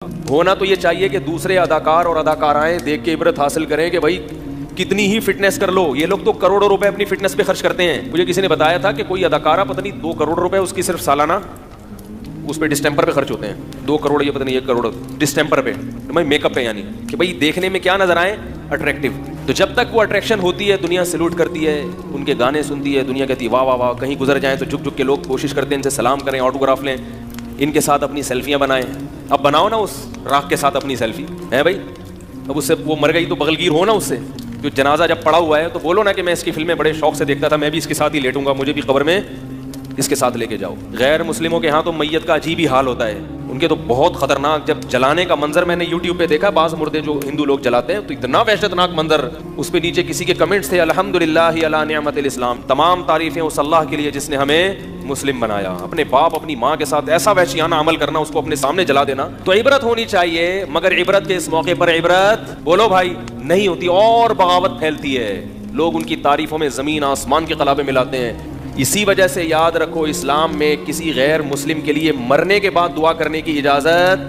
ہونا تو یہ چاہیے کہ دوسرے اداکار اور اداکارائیں دیکھ کے عبرت حاصل کریں کہ بھائی کتنی ہی فٹنس کر لو. یہ لوگ تو کروڑوں روپے اپنی فٹنس پہ خرچ کرتے ہیں. مجھے کسی نے بتایا تھا کہ کوئی اداکارہ پتہ نہیں 2 کروڑ روپے اس کی صرف سالانہ اس پہ ڈسٹمپر پہ خرچ ہوتے ہیں. 2 کروڑ یا پتہ نہیں 1 کروڑ ڈسٹمپر پہ, میک اپ پہ, یعنی کہ بھائی دیکھنے میں کیا نظر آئے, اٹریکٹیو. تو جب تک وہ اٹریکشن ہوتی ہے دنیا سلوٹ کرتی ہے, ان کے گانے سنتی ہے, دنیا کہتی ہے واہ واہ واہ. کہیں گزر جائیں تو جھک جھک کے لوگ کوشش کرتے ہیں ان سے سلام کریں, آٹوگراف لیں, ان کے ساتھ اپنی سیلفیاں بنائیں. اب بناؤ نا اس راکھ کے ساتھ اپنی سیلفی ہے بھائی. اب اس سے وہ مر گئی تو بغلگیر ہو نا اس سے. جو جنازہ جب پڑا ہوا ہے تو بولو نا کہ میں اس کی فلمیں بڑے شوق سے دیکھتا تھا, میں بھی اس کے ساتھ ہی لیٹوں گا, مجھے بھی قبر میں اس کے ساتھ لے کے جاؤ. غیر مسلموں کے ہاں تو میت کا عجیب ہی حال ہوتا ہے. ان کے تو بہت خطرناک, جب جلانے کا منظر میں نے یوٹیوب پہ دیکھا, بعض مردے جو ہندو لوگ جلاتے ہیں تو اتنا وحشتناک منظر. اس پہ نیچے کسی کے کمنٹس تھے, الحمدللہ علی نعمت الاسلام, تمام تعریفیں اس اللہ کے لیے جس نے ہمیں مسلم بنایا. اپنے باپ اپنی ماں کے ساتھ ایسا وحشیانہ عمل کرنا, اس کو اپنے سامنے جلا دینا. تو عبرت ہونی چاہیے, مگر عبرت کے اس موقع پر عبرت بولو بھائی نہیں ہوتی, اور بغاوت پھیلتی ہے. لوگ ان کی تعریفوں میں زمین آسمان کے قلابے ملاتے ہیں. اسی وجہ سے یاد رکھو, اسلام میں کسی غیر مسلم کے لیے مرنے کے بعد دعا کرنے کی اجازت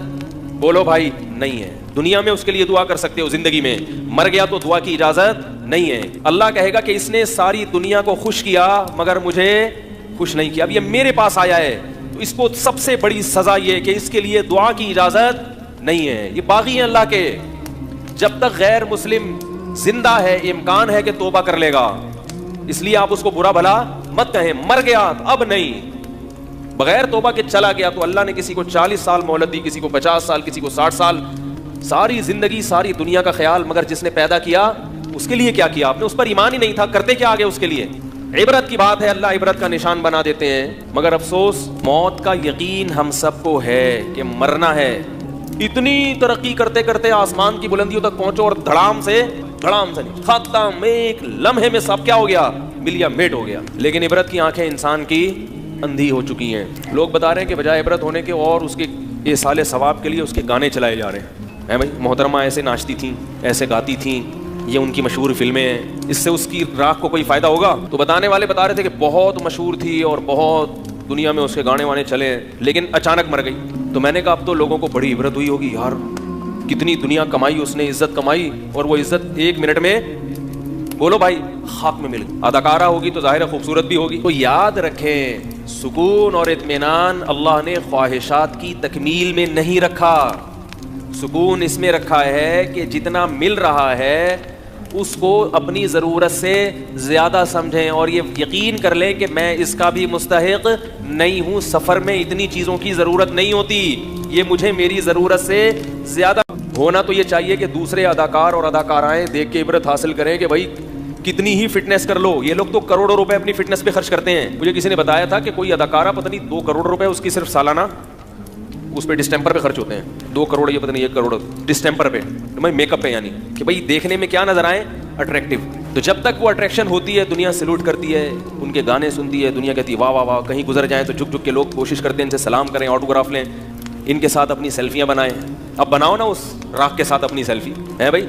بولو بھائی نہیں ہے. دنیا میں اس کے لیے دعا کر سکتے ہو, زندگی میں مر گیا تو دعا کی اجازت نہیں ہے. اللہ کہے گا کہ اس نے ساری دنیا کو خوش کیا مگر مجھے خوش نہیں کیا. اب یہ میرے پاس آیا ہے تو اس کو سب سے بڑی سزا یہ کہ اس کے لیے دعا کی اجازت نہیں ہے. یہ باغی ہیں اللہ کے. جب تک غیر مسلم زندہ ہے امکان ہے کہ توبہ کر لے گا, اس لیے آپ اس کو برا بھلا مت کہیں. مر گیا اب نہیں, بغیر توبہ کے چلا گیا تو اللہ نے کسی کو 40 سال مہلت دی, کسی کو 50 سال, کسی کو 60 سال. ساری زندگی ساری دنیا کا خیال, مگر جس نے پیدا کیا اس کے لیے کیا کیا آپ نے؟ اس پر ایمان ہی نہیں تھا, کرتے کیا آگے اس کے لیے؟ عبرت کی بات ہے, اللہ عبرت کا نشان بنا دیتے ہیں. مگر افسوس موت کا یقین ہم سب کو ہے کہ مرنا ہے. اتنی ترقی کرتے کرتے آسمان کی بلندیوں تک پہنچو اور دھڑام سے نہیں, ختم, ایک لمحے میں سب کیا ہو گیا, ملیا میٹ ہو گیا. لیکن عبرت کی آنکھیں انسان کی اندھی ہو چکی ہیں. لوگ بتا رہے ہیں کہ بجائے عبرت ہونے کے اور اس کے ایصال ثواب کے لیے اس کے گانے چلائے جا رہے ہیں. بھائی محترمہ ایسے ناچتی تھیں, ایسے گاتی تھیں, یہ ان کی مشہور فلمیں ہیں, اس سے اس کی راکھ کو کوئی فائدہ ہوگا؟ تو بتانے والے بتا رہے تھے کہ بہت مشہور تھی اور بہت دنیا میں اس کے گانے وانے چلے, لیکن اچانک مر گئی. تو میں نے کہا اب تو لوگوں کو بڑی عبرت ہوئی ہوگی, یار کتنی دنیا کمائی اس نے, عزت کمائی, اور وہ عزت 1 منٹ میں بولو بھائی خاک میں مل گئی. اداکارہ ہوگی تو ظاہر ہے خوبصورت بھی ہوگی. تو یاد رکھیں, سکون اور اطمینان اللہ نے خواہشات کی تکمیل میں نہیں رکھا. سکون اس میں رکھا ہے کہ جتنا مل رہا ہے اس کو اپنی ضرورت سے زیادہ سمجھیں, اور یہ یقین کر لیں کہ میں اس کا بھی مستحق نہیں ہوں. سفر میں اتنی چیزوں کی ضرورت نہیں ہوتی, یہ مجھے میری ضرورت سے زیادہ. ہونا تو یہ چاہیے کہ دوسرے اداکار اور اداکارائیں دیکھ کے عبرت حاصل کریں کہ بھائی کتنی ہی فٹنس کر لو. یہ لوگ تو کروڑوں روپے اپنی فٹنس پہ خرچ کرتے ہیں. مجھے کسی نے بتایا تھا کہ کوئی اداکارہ پتہ نہیں 2 کروڑ روپے اس کی صرف سالانہ اس پہ ڈسٹمپر پہ خرچ ہوتے ہیں. 2 کروڑ یا پتہ نہیں 1 کروڑ ڈسٹمپر پہ, میک اپ پہ, یعنی کہ بھائی دیکھنے میں کیا نظر آئے, اٹریکٹیو. تو جب تک وہ اٹریکشن ہوتی ہے دنیا سلوٹ کرتی ہے, ان کے گانے سنتی ہے, دنیا کہتی ہے واہ واہ واہ. کہیں گزر جائیں تو جھک جھک کے لوگ کوشش کرتے ہیں ان سے سلام کریں, آٹوگراف لیں, ان کے ساتھ اپنی سیلفیاں بنائیں. اب بناؤ نا اس راکھ کے ساتھ اپنی سیلفی ہے بھائی.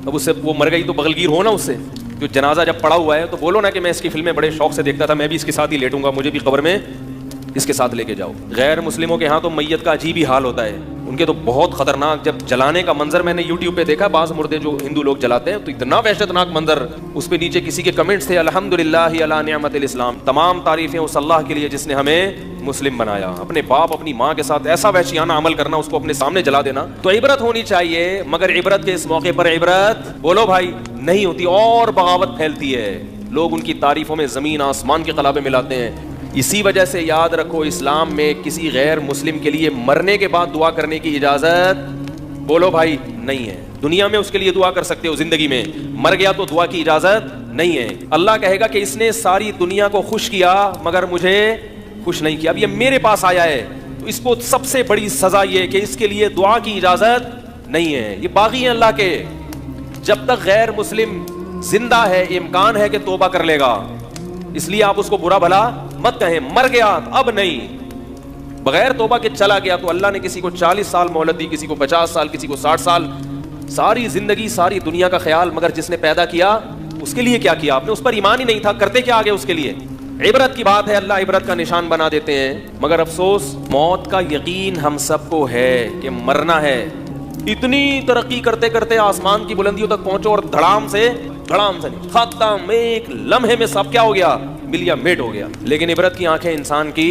اب اس سے وہ مر گئی تو بغلگیر ہو نا اس سے. جو جنازہ جب پڑا ہوا ہے تو بولو نا کہ میں اس کی فلمیں بڑے شوق سے دیکھتا تھا, میں بھی اس کے ساتھ ہی لیٹوں گا, مجھے بھی قبر میں اس کے ساتھ لے کے جاؤ. غیر مسلموں کے ہاں تو میت کا عجیب ہی حال ہوتا ہے. ان کے تو بہت خطرناک, جب جلانے کا منظر میں نے یوٹیوب پہ دیکھا, بعض مردے جو ہندو لوگ جلاتے ہیں تو اتنا وحشتناک منظر. اس پہ نیچے کسی کے کمنٹس تھے, الحمدللہ علی نعمت الاسلام, تمام تعریفیں اس اللہ کے لیے جس نے ہمیں مسلم بنایا. اپنے باپ اپنی ماں کے ساتھ ایسا وحشیانہ عمل کرنا, اس کو اپنے سامنے جلا دینا. تو عبرت ہونی چاہیے, مگر عبرت کے اس موقع پر عبرت بولو بھائی نہیں ہوتی, اور بغاوت پھیلتی ہے. لوگ ان کی تعریفوں میں زمین آسمان کے قلابے ملاتے ہیں. اسی وجہ سے یاد رکھو, اسلام میں کسی غیر مسلم کے لیے مرنے کے بعد دعا کرنے کی اجازت بولو بھائی نہیں ہے. دنیا میں اس کے لیے دعا کر سکتے ہو, زندگی میں مر گیا تو دعا کی اجازت نہیں ہے. اللہ کہے گا کہ اس نے ساری دنیا کو خوش کیا مگر مجھے خوش نہیں کیا. اب یہ میرے پاس آیا ہے تو اس کو سب سے بڑی سزا یہ کہ اس کے لیے دعا کی اجازت نہیں ہے. یہ باغی ہیں اللہ کے. جب تک غیر مسلم زندہ ہے امکان ہے کہ توبہ کر لے گا, اس لیے آپ اس کو برا بھلا مت کہیں. مر گیا اب نہیں, بغیر توبہ کے چلا گیا تو اللہ نے کسی کو 40 سال مہلت دی, کسی کو 50 سال, کسی کو 60 سال. ساری زندگی ساری دنیا کا خیال, مگر جس نے پیدا کیا اس کے لیے کیا کیا آپ نے؟ اس پر ایمان ہی نہیں تھا, کرتے کیا آگے اس کے لیے؟ عبرت کی بات ہے, اللہ عبرت کا نشان بنا دیتے ہیں, مگر افسوس موت کا یقین ہم سب کو ہے کہ مرنا ہے. اتنی ترقی کرتے کرتے آسمان کی بلندیوں تک پہنچو اور دھڑام سے نہیں, ختم, ایک لمحے میں سب کیا ہو گیا, ملیا میٹ ہو گیا. لیکن عبرت کی آنکھیں انسان کی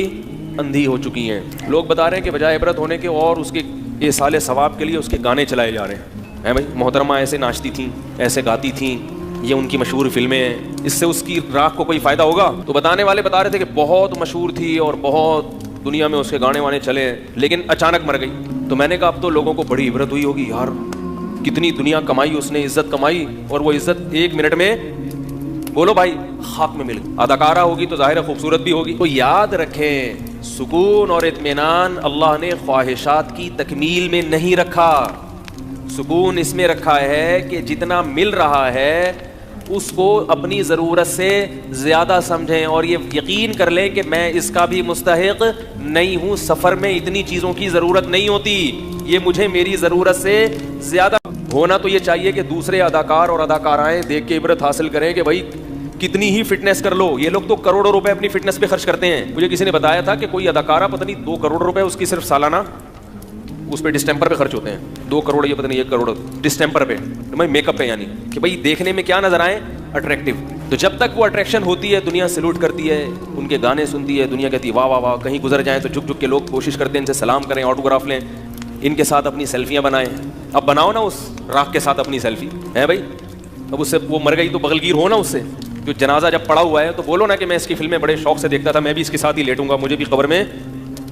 اندھی ہو چکی ہیں. لوگ بتا رہے ہیں کہ بجائے عبرت ہونے کے اور اس کے ایصال ثواب کے لیے اس کے گانے چلائے جا رہے ہیں. بھائی محترمہ ایسے ناچتی تھیں, ایسے گاتی تھیں, یہ ان کی مشہور فلمیں ہیں, اس سے اس کی راہ کو کوئی فائدہ ہوگا؟ تو بتانے والے بتا رہے تھے کہ بہت مشہور تھی اور بہت دنیا میں اس کے گانے وانے چلے, لیکن اچانک مر گئی. تو میں نے کہا اب تو لوگوں کو بڑی عبرت ہوئی ہوگی, یار کتنی دنیا کمائی اس نے, عزت کمائی, اور وہ عزت ایک منٹ میں بولو بھائی خاک میں مل گئی. اداکارہ ہوگی تو ظاہر ہے خوبصورت بھی ہوگی. تو یاد رکھیں سکون اور اطمینان اللہ نے خواہشات کی تکمیل میں نہیں رکھا. سکون اس میں رکھا ہے کہ جتنا مل رہا ہے اس کو اپنی ضرورت سے زیادہ سمجھیں اور یہ یقین کر لیں کہ میں اس کا بھی مستحق نہیں ہوں. سفر میں اتنی چیزوں کی ضرورت نہیں ہوتی, یہ مجھے میری ضرورت سے زیادہ ہونا. تو یہ چاہیے کہ دوسرے اداکار اور اداکارائیں دیکھ کے عبرت حاصل کریں کہ بھائی کتنی ہی فٹنس کر لو. یہ لوگ تو کروڑوں روپے اپنی فٹنس پہ خرچ کرتے ہیں. مجھے کسی نے بتایا تھا کہ کوئی اداکارہ پتہ نہیں 2 کروڑ روپے اس کی صرف سالانہ اس پہ ڈسٹمپر پہ خرچ ہوتے ہیں. 2 کروڑ یہ پتہ نہیں 1 کروڑ ڈسٹمپر پہ, میک اپ پہ, یعنی کہ بھائی دیکھنے میں کیا نظر آئے, اٹریکٹیو. تو جب تک وہ اٹریکشن ہوتی ہے دنیا سلوٹ کرتی ہے, ان کے گانے سنتی ہے, دنیا کہتی ہے واہ واہ واہ. کہیں گزر جائیں تو جھک جھک کے لوگ کوشش کرتے ہیں ان سے سلام کریں, آٹوگراف لیں, ان کے ساتھ اپنی سیلفیاں بنائیں. اب بناؤ نا اس راکھ کے ساتھ اپنی سیلفی ہے بھائی. اب اس سے وہ مر گئی تو بغلگیر ہو نا اس سے. جو جنازہ جب پڑا ہوا ہے تو بولو نا کہ میں اس کی فلمیں بڑے شوق سے دیکھتا تھا, میں بھی اس کے ساتھ ہی لیٹوں گا, مجھے بھی قبر میں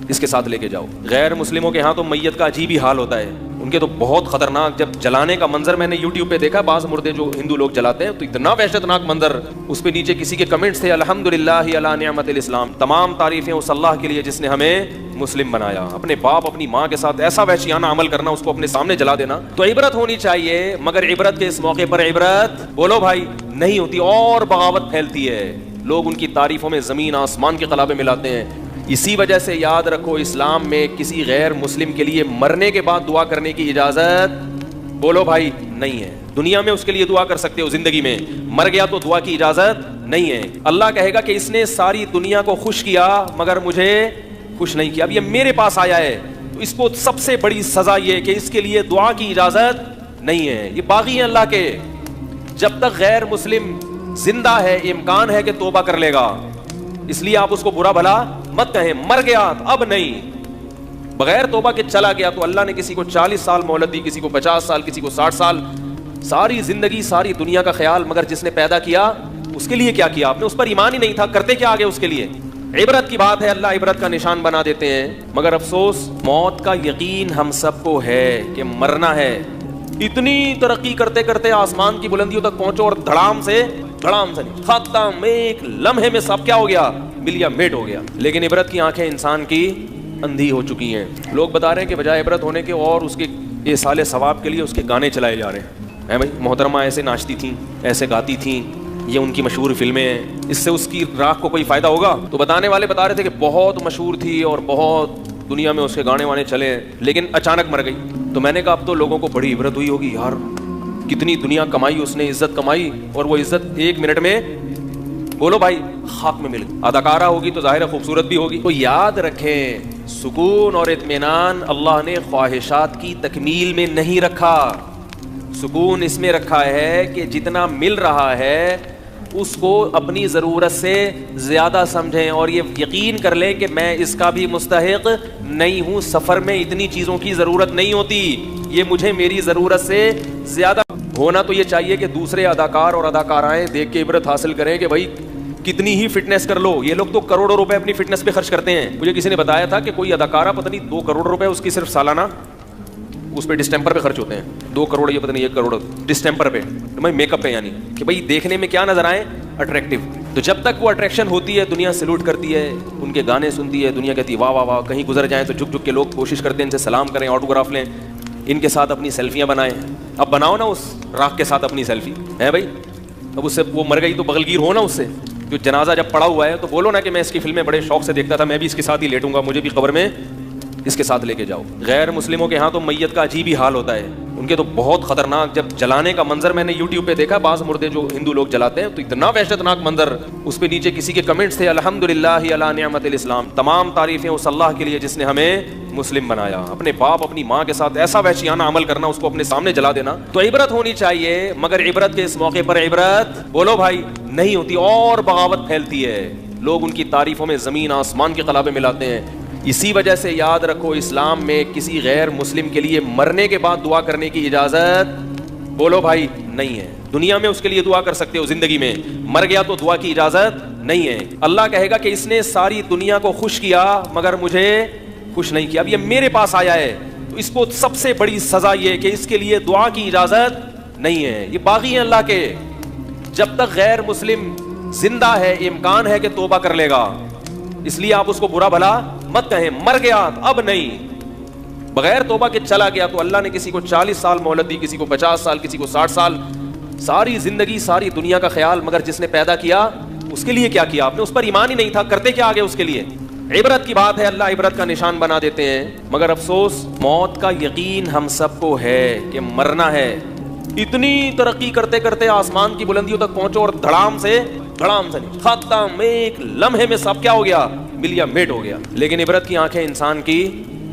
اس کے ساتھ لے کے جاؤ. غیر مسلموں کے ہاں تو میت کا عجیب ہی حال ہوتا ہے. ان کے تو بہت خطرناک, جب جلانے کا منظر میں نے یوٹیوب پہ دیکھا, بعض مردے جو ہندو لوگ جلاتے ہیں تو اتنا وحشتناک منظر. اس پہ نیچے کسی کے کمنٹس تھے, الحمدللہ علی نعمت الاسلام, تمام تعریفیں اس اللہ کے لیے جس نے ہمیں مسلم بنایا. اپنے باپ اپنی ماں کے ساتھ ایسا وحشیانہ عمل کرنا, اس کو اپنے سامنے جلا دینا. تو عبرت ہونی چاہیے, مگر عبرت کے اس موقع پر عبرت بولو بھائی نہیں ہوتی, اور بغاوت پھیلتی ہے. لوگ ان کی تعریفوں میں زمین آسمان کے قلابے ملاتے ہیں. اسی وجہ سے یاد رکھو اسلام میں کسی غیر مسلم کے لیے مرنے کے بعد دعا کرنے کی اجازت بولو بھائی نہیں ہے. دنیا میں اس کے لیے دعا کر سکتے ہو, زندگی میں, مر گیا تو دعا کی اجازت نہیں ہے. اللہ کہے گا کہ اس نے ساری دنیا کو خوش کیا مگر مجھے خوش نہیں کیا. اب یہ میرے پاس آیا ہے تو اس کو سب سے بڑی سزا یہ کہ اس کے لیے دعا کی اجازت نہیں ہے. یہ باغی ہیں اللہ کے. جب تک غیر مسلم زندہ ہے امکان ہے کہ توبہ کر لے گا, اس لیے آپ اس کو برا بھلا مت کہیں. مر گیا اب نہیں, بغیر توبہ کے چلا گیا تو اللہ نے کسی کو 40 سال مہلت دی, کسی کو 50 سال, کسی کو 60 سال, ساری زندگی ساری دنیا کا خیال. مگر جس نے پیدا کیا اس کے لیے کیا کیا آپ نے؟ اس پر ایمان ہی نہیں تھا, کرتے کیا آگے اس کے لیے؟ عبرت کی بات ہے, اللہ عبرت کا نشان بنا دیتے ہیں. مگر افسوس موت کا یقین ہم سب کو ہے کہ مرنا ہے. اتنی ترقی کرتے کرتے آسمان کی بلندیوں تک پہنچو اور دھڑام سے نہیں, ختم, ایک لمحے میں سب کیا ہو گیا, ملیا میٹ ہو گیا. لیکن عبرت کی آنکھیں انسان کی اندھی ہو چکی ہیں. لوگ بتا رہے ہیں کہ بجائے عبرت ہونے کے اور اس کے ایصال ثواب کے لیے اس کے گانے چلائے جا رہے ہیں. بھائی محترمہ ایسے ناچتی تھیں, ایسے گاتی تھیں, یہ ان کی مشہور فلمیں ہیں, اس سے اس کی راہ کو کوئی فائدہ ہوگا؟ تو بتانے والے بتا رہے تھے کہ بہت مشہور تھی اور بہت دنیا میں اس کے گانے وانے چلے, لیکن اچانک مر گئی. تو میں نے کہا اب تو لوگوں کو بڑی عبرت ہوئی ہوگی, یار کتنی دنیا کمائی اس نے, عزت کمائی, اور وہ عزت ایک منٹ میں بولو بھائی خاک میں مل گئی. اداکارہ ہوگی تو ظاہر ہے خوبصورت بھی ہوگی. تو یاد رکھیں سکون اور اطمینان اللہ نے خواہشات کی تکمیل میں نہیں رکھا. سکون اس میں رکھا ہے کہ جتنا مل رہا ہے اس کو اپنی ضرورت سے زیادہ سمجھیں اور یہ یقین کر لیں کہ میں اس کا بھی مستحق نہیں ہوں. سفر میں اتنی چیزوں کی ضرورت نہیں ہوتی, یہ مجھے میری ضرورت سے زیادہ ہونا. تو یہ چاہیے کہ دوسرے اداکار اور اداکارائیں دیکھ کے عبرت حاصل کریں کہ بھائی کتنی ہی فٹنس کر لو. یہ لوگ تو کروڑوں روپے اپنی فٹنس پہ خرچ کرتے ہیں. مجھے کسی نے بتایا تھا کہ کوئی اداکارہ پتہ نہیں 2 کروڑ روپے اس کی صرف سالانہ اس پہ ڈسٹمپر پہ خرچ ہوتے ہیں. 2 کروڑ یہ پتہ نہیں 1 کروڑ ڈسٹمپر پہ, میک اپ پہ, یعنی کہ بھائی دیکھنے میں کیا نظر آئے, اٹریکٹیو. تو جب تک وہ اٹریکشن ہوتی ہے دنیا سلوٹ کرتی ہے, ان کے گانے سنتی ہے, دنیا کہتی ہے واہ واہ واہ. کہیں گزر جائیں تو جھک جھک کے لوگ کوشش کرتے ہیں ان سے سلام کریں, آٹوگراف لیں, ان کے ساتھ اپنی سیلفیاں بنائیں. اب بناؤ نا اس راکھ کے ساتھ اپنی سیلفی ہے بھائی. اب اس سے وہ مر گئی تو بغلگیر ہو نا اس سے. جو جنازہ جب پڑا ہوا ہے تو بولو نا کہ میں اس کی فلمیں بڑے شوق سے دیکھتا تھا, میں بھی اس کے ساتھ ہی لیٹوں گا, مجھے بھی قبر میں اس کے ساتھ لے کے جاؤ. غیر مسلموں کے ہاں تو میت کا عجیب ہی حال ہوتا ہے. ان کے تو بہت خطرناک، جب جلانے کا منظر میں نے یوٹیوب پہ دیکھا، بعض مردے جو ہندو لوگ جلاتے ہیں تو اتنا وحشتناک منظر، اس پہ نیچے کسی کے کمنٹس تھے الحمدللہ علی نعمت الاسلام، تمام تعریفیں اس اللہ کے لیے جس نے ہمیں مسلم بنایا۔ اپنے باپ اپنی ماں کے ساتھ ایسا وحشیانہ عمل کرنا، اس کو اپنے سامنے جلا دینا، تو عبرت ہونی چاہیے، مگر عبرت کے اس موقع پر عبرت بولو بھائی نہیں ہوتی، اور بغاوت پھیلتی ہے، لوگ ان کی تعریفوں میں زمین آسمان کے قلابے ملاتے ہیں۔ اسی وجہ سے یاد رکھو، اسلام میں کسی غیر مسلم کے لیے مرنے کے بعد دعا کرنے کی اجازت بولو بھائی نہیں ہے۔ دنیا میں اس کے لیے دعا کر سکتے ہو، زندگی میں، مر گیا تو دعا کی اجازت نہیں ہے۔ اللہ کہے گا کہ اس نے ساری دنیا کو خوش کیا مگر مجھے خوش نہیں کیا، اب یہ میرے پاس آیا ہے تو اس کو سب سے بڑی سزا یہ کہ اس کے لیے دعا کی اجازت نہیں ہے۔ یہ باغی ہیں اللہ کے، جب تک غیر مسلم زندہ ہے امکان ہے کہ توبہ کر لے گا، اس لیے آپ اس کو برا بھلا مت کہیں۔ مر گیا اب نہیں، بغیر توبہ کے چلا گیا تو اللہ نے کسی کو 40 سال مہلت دی، کسی کو 50 سال، کسی کو 60 سال، ساری زندگی ساری دنیا کا خیال، مگر جس نے پیدا کیا اس کے لیے کیا کیا آپ نے؟ اس پر ایمان ہی نہیں تھا، کرتے کیا آگے اس کے لیے؟ عبرت کی بات ہے، اللہ عبرت کا نشان بنا دیتے ہیں، مگر افسوس موت کا یقین ہم سب کو ہے کہ مرنا ہے۔ اتنی ترقی کرتے کرتے آسمان کی بلندیوں تک پہنچو اور دھڑام سے نہیں، ختم، ایک لمحے میں سب کیا ہو گیا؟ ملیا میٹ ہو گیا۔ لیکن عبرت کی آنکھیں انسان کی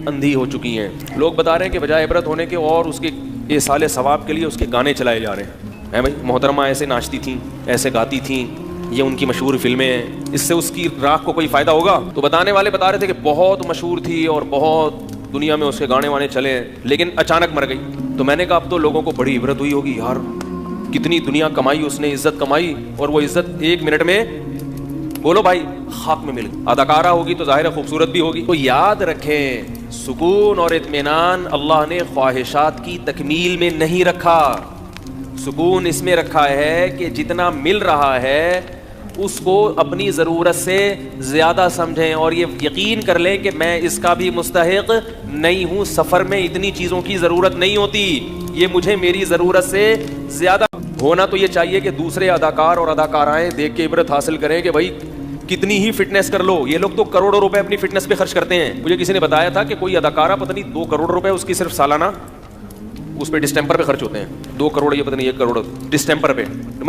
اندھی ہو چکی ہیں، لوگ بتا رہے ہیں کہ بجائے عبرت ہونے کے اور اس کے ایصال ثواب کے لیے اس کے گانے چلائے جا رہے ہیں۔ بھائی محترمہ ایسے ناچتی تھیں، ایسے گاتی تھیں، یہ ان کی مشہور فلمیں ہیں، اس سے اس کی راہ کو کوئی فائدہ ہوگا؟ تو بتانے والے بتا رہے تھے کہ بہت مشہور تھی اور بہت دنیا میں اس کے گانے وانے چلے، لیکن اچانک مر گئی۔ تو میں نے کہا اب تو لوگوں کو بڑی عبرت ہوئی ہوگی، یار کتنی دنیا کمائی اس نے، عزت کمائی، اور وہ عزت 1 منٹ میں بولو بھائی خاک میں مل گئی۔ اداکارہ ہوگی تو ظاہر ہے خوبصورت بھی ہوگی۔ تو یاد رکھیں، سکون اور اطمینان اللہ نے خواہشات کی تکمیل میں نہیں رکھا، سکون اس میں رکھا ہے کہ جتنا مل رہا ہے اس کو اپنی ضرورت سے زیادہ سمجھیں، اور یہ یقین کر لیں کہ میں اس کا بھی مستحق نہیں ہوں، سفر میں اتنی چیزوں کی ضرورت نہیں ہوتی، یہ مجھے میری ضرورت سے زیادہ ہونا تو یہ چاہیے کہ دوسرے اداکار اور اداکارائیں دیکھ کے عبرت حاصل کریں کہ بھائی کتنی ہی فٹنس کر لو، یہ لوگ تو کروڑوں روپے اپنی فٹنس پہ خرچ کرتے ہیں۔ مجھے کسی نے بتایا تھا کہ کوئی اداکارہ پتہ نہیں 2 کروڑ روپے اس کی صرف سالانہ اس پہ ڈسٹمپر پہ خرچ ہوتے ہیں، 2 کروڑ، یہ پتہ نہیں 1 کروڑ ڈسٹمپر پہ،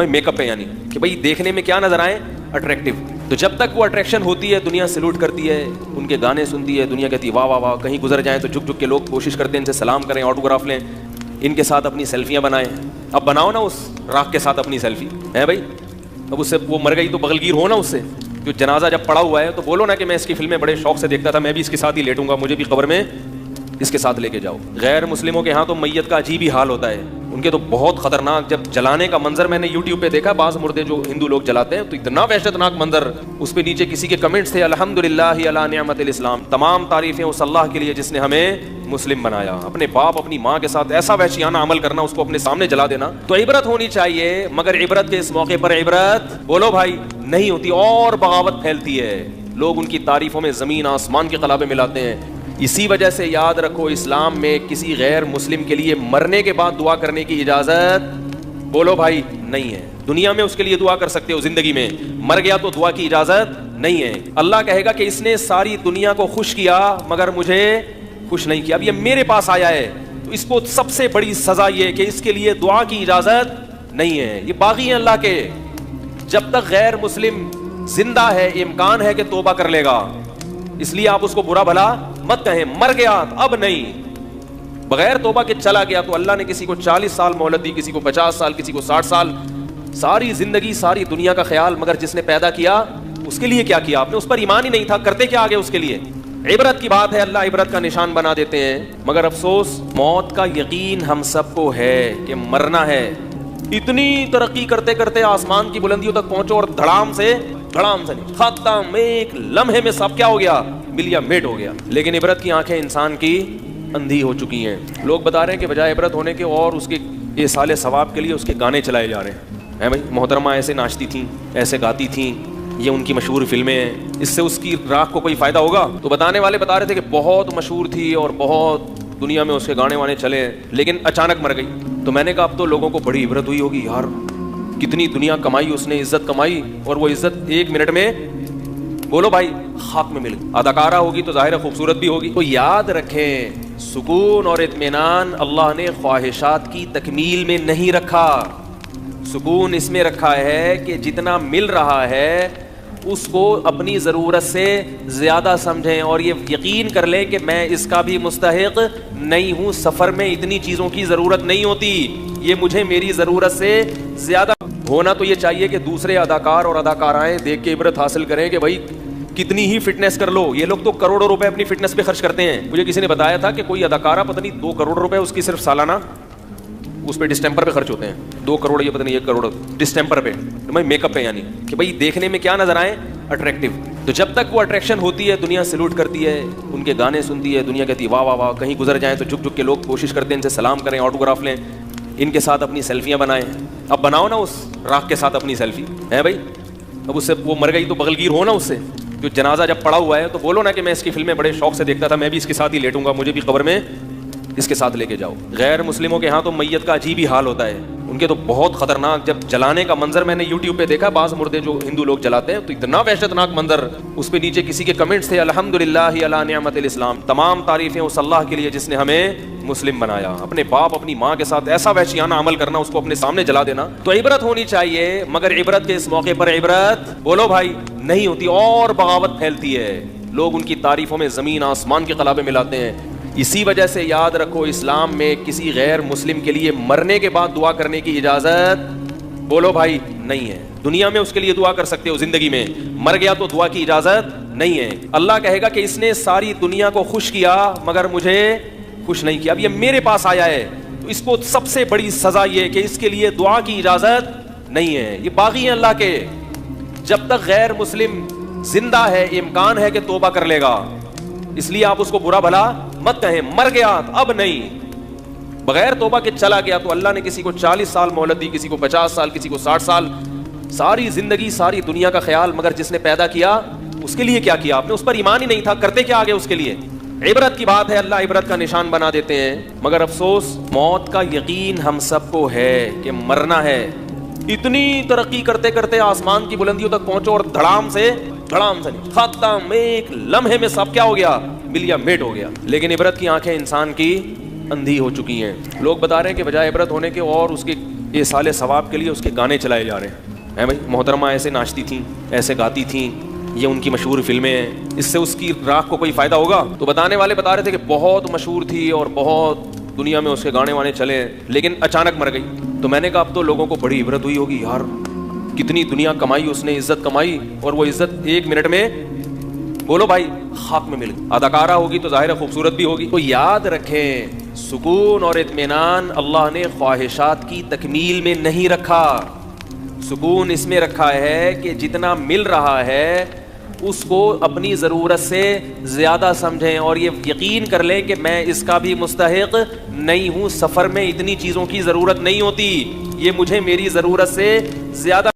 میک اپ پہ، یعنی کہ بھائی دیکھنے میں کیا نظر آئے؟ اٹریکٹیو۔ تو جب تک وہ اٹریکشن ہوتی ہے دنیا سلوٹ کرتی ہے، ان کے گانے سنتی ہے، دنیا کہتی ہے واہ واہ واہ، کہیں گزر جائیں تو جھک جھک کے لوگ کوشش کرتے ہیں ان سے سلام کریں، آٹوگراف لیں، ان کے ساتھ اپنی سیلفیاں بنائیں۔ اب بناؤ نا اس راکھ کے ساتھ اپنی سیلفی، ہے بھائی؟ اب اس سے وہ مر گئی تو بغلگیر ہو نا اس سے، جو جنازہ جب پڑا ہوا ہے تو بولو نا کہ میں اس کی فلمیں بڑے شوق سے دیکھتا تھا، میں بھی اس کے ساتھ ہی لیٹوں گا، مجھے بھی قبر میں اس کے ساتھ لے کے جاؤ۔ غیر مسلموں کے ہاں تو میت کا عجیب ہی حال ہوتا ہے، ان کے تو بہت خطرناک، جب جلانے کا منظر میں نے یوٹیوب پہ دیکھا، بعض مردے جو ہندو لوگ جلاتے ہیں تو اتنا وحشتناک منظر، اس پہ نیچے کسی کے کمنٹس تھے الحمدللہ علی نعمت الاسلام، تمام تعریفیں اس اللہ کے لیے جس نے ہمیں مسلم بنایا۔ اپنے باپ اپنی ماں کے ساتھ ایسا وحشیانہ عمل کرنا، اس کو اپنے سامنے جلا دینا، تو عبرت ہونی چاہیے، مگر عبرت کے اس موقع پر عبرت بولو بھائی نہیں ہوتی، اور بغاوت پھیلتی ہے، لوگ ان کی تعریفوں میں زمین آسمان کے قلابے ملاتے ہیں۔ اسی وجہ سے یاد رکھو، اسلام میں کسی غیر مسلم کے لیے مرنے کے بعد دعا کرنے کی اجازت بولو بھائی نہیں ہے۔ دنیا میں اس کے لیے دعا کر سکتے ہو، زندگی میں، مر گیا تو دعا کی اجازت نہیں ہے۔ اللہ کہے گا کہ اس نے ساری دنیا کو خوش کیا مگر مجھے خوش نہیں کیا، اب یہ میرے پاس آیا ہے تو اس کو سب سے بڑی سزا یہ کہ اس کے لیے دعا کی اجازت نہیں ہے۔ یہ باغی ہیں اللہ کے، جب تک غیر مسلم زندہ ہے امکان ہے کہ توبہ کر لے گا، اس لیے آپ اس کو برا بھلا مت کہیں۔ مر گیا اب نہیں، بغیر توبہ کے چلا گیا تو اللہ نے کسی کو 40 سال مہلت دی، کسی کو 50 سال، کسی کو 60 سال، ساری زندگی ساری دنیا کا خیال، مگر جس نے پیدا کیا اس کے لیے کیا کیا آپ نے؟ اس پر ایمان ہی نہیں تھا، کرتے کیا آگے اس کے لیے؟ عبرت کی بات ہے، اللہ عبرت کا نشان بنا دیتے ہیں، مگر افسوس موت کا یقین ہم سب کو ہے کہ مرنا ہے۔ اتنی ترقی کرتے کرتے آسمان کی بلندیوں تک پہنچو اور دھڑام سے نہیں، ختم، ایک لمحے میں سب کیا ہو گیا؟ ملیا میٹ ہو گیا۔ لیکن عبرت کی آنکھیں انسان کی اندھی ہو چکی ہیں، لوگ بتا رہے ہیں کہ بجائے عبرت ہونے کے اور اس کے ایصال ثواب کے لیے اس کے گانے چلائے جا رہے ہیں۔ بھائی محترمہ ایسے ناچتی تھیں، ایسے گاتی تھیں، یہ ان کی مشہور فلمیں ہیں، اس سے اس کی راہ کو کوئی فائدہ ہوگا؟ تو بتانے والے بتا رہے تھے کہ بہت مشہور تھی اور بہت دنیا میں اس کے گانے وانے چلے، لیکن اچانک مر گئی۔ تو میں نے کہا اب تو لوگوں کو بڑی عبرت ہوئی ہوگی، یار کتنی دنیا کمائی اس نے، عزت کمائی، اور وہ عزت 1 منٹ میں بولو بھائی خاک میں مل گئی۔ اداکارہ ہوگی تو ظاہر ہے خوبصورت بھی ہوگی۔ تو یاد رکھیں، سکون اور اطمینان اللہ نے خواہشات کی تکمیل میں نہیں رکھا. سکون اس میں رکھا ہے کہ جتنا مل رہا ہے اس کو اپنی ضرورت سے زیادہ سمجھیں اور یہ یقین کر لیں کہ میں اس کا بھی مستحق نہیں ہوں. سفر میں اتنی چیزوں کی ضرورت نہیں ہوتی, یہ مجھے میری ضرورت سے زیادہ. ہونا تو یہ چاہیے کہ دوسرے اداکار اور اداکارائیں دیکھ کے عبرت حاصل کریں کہ بھائی کتنی ہی فٹنس کر لو. یہ لوگ تو کروڑوں روپے اپنی فٹنس پہ خرچ کرتے ہیں. مجھے کسی نے بتایا تھا کہ کوئی اداکارہ پتہ نہیں 2 کروڑ روپے اس کی صرف سالانہ اس پہ ڈسٹمپر پہ خرچ ہوتے ہیں. 2 کروڑ یہ پتہ نہیں 1 کروڑ ڈسٹمپر پہ, میک اپ پہ, یعنی کہ بھائی دیکھنے میں کیا نظر آئے, اٹریکٹیو. تو جب تک وہ اٹریکشن ہوتی ہے دنیا سلوٹ کرتی ہے, ان کے گانے سنتی ہے, دنیا کہتی ہے واہ واہ واہ. کہیں گزر جائیں تو جھک جھک کے لوگ کوشش کرتے ہیں ان سے سلام کریں, آٹوگراف لیں, ان کے ساتھ اپنی سیلفیاں بنائیں. اب بناؤ نا اس راکھ کے ساتھ اپنی سیلفی ہے بھائی. اب اس سے وہ مر گئی تو بغلگیر ہو نا اس سے. جو جنازہ جب پڑا ہوا ہے تو بولو نا کہ میں اس کی فلمیں بڑے شوق سے دیکھتا تھا, میں بھی اس کے ساتھ ہی لیٹوں گا, مجھے بھی قبر میں اس کے ساتھ لے کے جاؤ. غیر مسلموں کے ہاں تو میت کا عجیب ہی حال ہوتا ہے. ان کے تو بہت خطرناک, جب جلانے کا منظر میں نے یوٹیوب پہ دیکھا, بعض مردے جو ہندو لوگ جلاتے ہیں تو اتنا وحشتناک منظر. اس پہ نیچے کسی کے کمنٹس تھے, الحمدللہ علی نعمت الاسلام, تمام تعریفیں اس اللہ کے لیے جس نے ہمیں مسلم بنایا. اپنے باپ اپنی ماں کے ساتھ ایسا وحشیانہ عمل کرنا, اس کو اپنے سامنے جلا دینا. تو عبرت ہونی چاہیے, مگر عبرت کے اس موقع پر عبرت بولو بھائی نہیں ہوتی, اور بغاوت پھیلتی ہے. لوگ ان کی تعریفوں میں زمین آسمان کے قلابے ملاتے ہیں. اسی وجہ سے یاد رکھو, اسلام میں کسی غیر مسلم کے لیے مرنے کے بعد دعا کرنے کی اجازت بولو بھائی نہیں ہے. دنیا میں اس کے لیے دعا کر سکتے ہو, زندگی میں مر گیا تو دعا کی اجازت نہیں ہے. اللہ کہے گا کہ اس نے ساری دنیا کو خوش کیا مگر مجھے خوش نہیں کیا. اب یہ میرے پاس آیا ہے تو اس کو سب سے بڑی سزا یہ کہ اس کے لیے دعا کی اجازت نہیں ہے. یہ باغی ہیں اللہ کے. جب تک غیر مسلم زندہ ہے امکان ہے کہ توبہ کر لے گا, اس لیے آپ اس کو برا بھلا مت کہیں. مر گیا اب نہیں, بغیر توبہ کے چلا گیا تو اللہ نے کسی کو 40 سال مہلت دی, کسی کو 50 سال, کسی کو 60 سال. ساری زندگی ساری دنیا کا خیال, مگر جس نے پیدا کیا اس کے لیے کیا کیا آپ نے؟ اس پر ایمان ہی نہیں تھا, کرتے کیا آگے اس کے لیے. عبرت کی بات ہے, اللہ عبرت کا نشان بنا دیتے ہیں. مگر افسوس موت کا یقین ہم سب کو ہے کہ مرنا ہے. اتنی ترقی کرتے کرتے آسمان کی بلندیوں تک پہنچو اور دھڑام سے نہیں ختم, ایک لمحے میں سب کیا ہو گیا, ملیا میٹ ہو گیا. لیکن عبرت کی آنکھیں انسان کی اندھی ہو چکی ہیں. لوگ بتا رہے ہیں کہ بجائے عبرت ہونے کے اور اس کے ایصال ثواب کے لیے اس کے گانے چلائے جا رہے ہیں. بھائی محترمہ ایسے ناچتی تھیں, ایسے گاتی تھیں, یہ ان کی مشہور فلمیں ہیں, اس سے اس کی راکھ کو کوئی فائدہ ہوگا؟ تو بتانے والے بتا رہے تھے کہ بہت مشہور تھی اور بہت دنیا میں اس کے گانے وانے چلے, لیکن اچانک مر گئی. تو میں نے کہا اب تو لوگوں کو بڑی عبرت ہوئی ہوگی, یار کتنی دنیا کمائی اس نے, عزت کمائی, اور وہ عزت 1 منٹ میں بولو بھائی خاک میں مل گئی. اداکارہ ہوگی تو ظاہر ہے خوبصورت بھی ہوگی. تو یاد رکھیں, سکون اور اطمینان اللہ نے خواہشات کی تکمیل میں نہیں رکھا. سکون اس میں رکھا ہے کہ جتنا مل رہا ہے اس کو اپنی ضرورت سے زیادہ سمجھیں اور یہ یقین کر لیں کہ میں اس کا بھی مستحق نہیں ہوں. سفر میں اتنی چیزوں کی ضرورت نہیں ہوتی, یہ مجھے میری ضرورت سے زیادہ